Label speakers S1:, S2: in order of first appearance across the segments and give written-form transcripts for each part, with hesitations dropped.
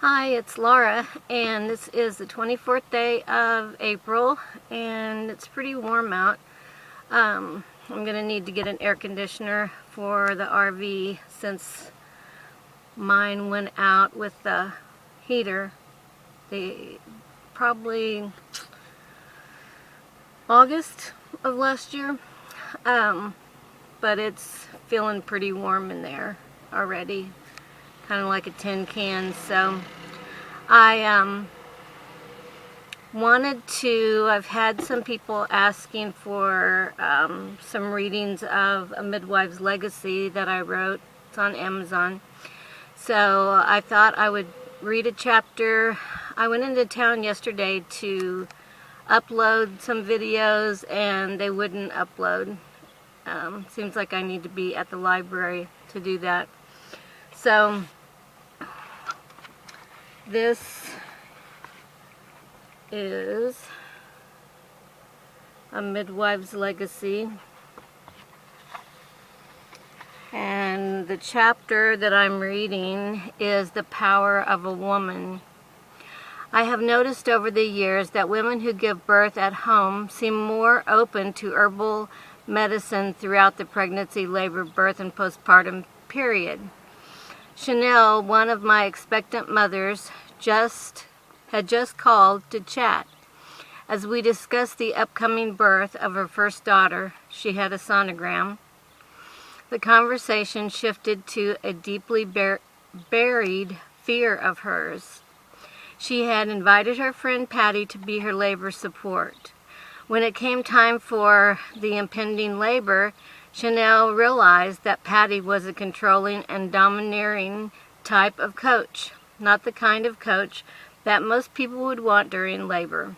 S1: Hi, it's Laura, and this is the 24th day of April, and it's pretty warm out. I'm going to need to get an air conditioner for the RV since mine went out with the heater. Probably August of last year, but it's feeling pretty warm in there already. Kind of like a tin can. So I I've had some people asking for some readings of A Midwife's Legacy that I wrote. It's on Amazon. So I thought I would read a chapter. I went into town yesterday to upload some videos and they wouldn't upload. Seems like I need to be at the library to do that. So this is A Midwife's Legacy, and the chapter that I'm reading is The Power of a Woman. I have noticed over the years that women who give birth at home seem more open to herbal medicine throughout the pregnancy, labor, birth, and postpartum period. Chanel, one of my expectant mothers, had just called to chat. As we discussed the upcoming birth of her first daughter, she had a sonogram. The conversation shifted to a deeply buried fear of hers. She had invited her friend Patty to be her labor support. When it came time for the impending labor, Chanel realized that Patty was a controlling and domineering type of coach, not the kind of coach that most people would want during labor.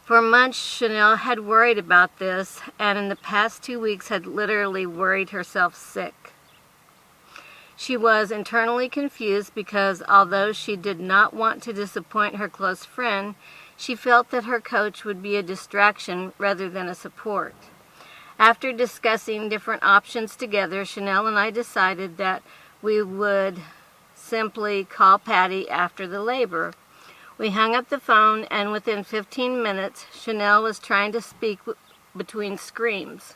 S1: For months, Chanel had worried about this, and in the past 2 weeks had literally worried herself sick. She was internally confused because although she did not want to disappoint her close friend, she felt that her coach would be a distraction rather than a support. After discussing different options together, Chanel and I decided that we would simply call Patty after the labor. We hung up the phone, and within 15 minutes, Chanel was trying to speak between screams.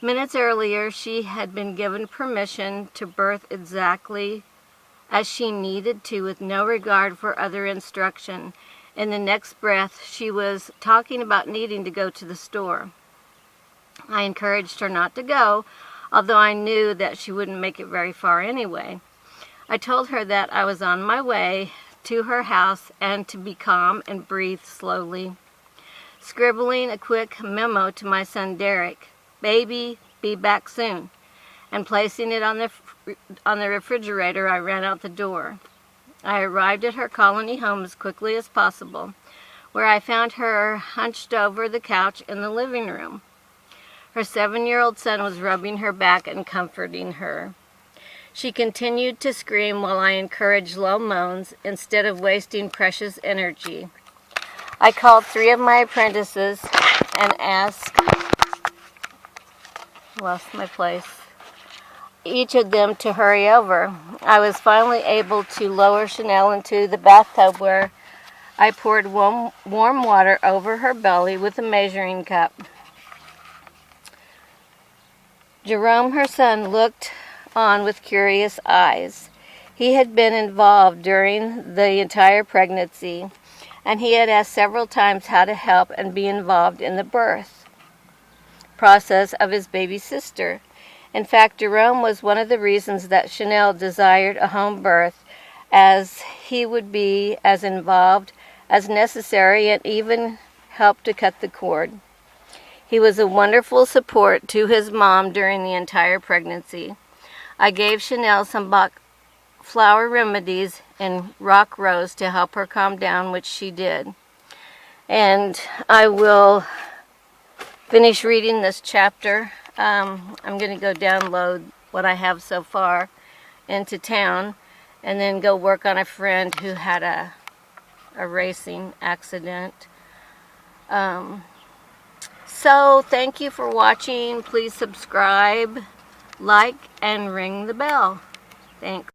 S1: Minutes earlier, she had been given permission to birth exactly as she needed to, with no regard for other instruction. In the next breath, she was talking about needing to go to the store. I encouraged her not to go, although I knew that she wouldn't make it very far anyway. I told her that I was on my way to her house and to be calm and breathe slowly. Scribbling a quick memo to my son Derek, "Baby, be back soon," and placing it on the refrigerator, I ran out the door. I arrived at her colony home as quickly as possible, where I found her hunched over the couch in the living room. Her 7-year-old son was rubbing her back and comforting her. She continued to scream while I encouraged low moans instead of wasting precious energy. I called 3 of my apprentices and asked each of them to hurry over. I was finally able to lower Chanel into the bathtub, where I poured warm water over her belly with a measuring cup. Jerome, her son, looked on with curious eyes. He had been involved during the entire pregnancy, and he had asked several times how to help and be involved in the birth process of his baby sister. In fact, Jerome was one of the reasons that Chanel desired a home birth, as he would be as involved as necessary and even help to cut the cord. He was a wonderful support to his mom during the entire pregnancy. I gave Chanel some Bach flower remedies and rock rose to help her calm down, which she did. And I will finish reading this chapter. I'm going to go download what I have so far into town and then go work on a friend who had a racing accident. So thank you for watching. Please subscribe, like, and ring the bell. Thanks.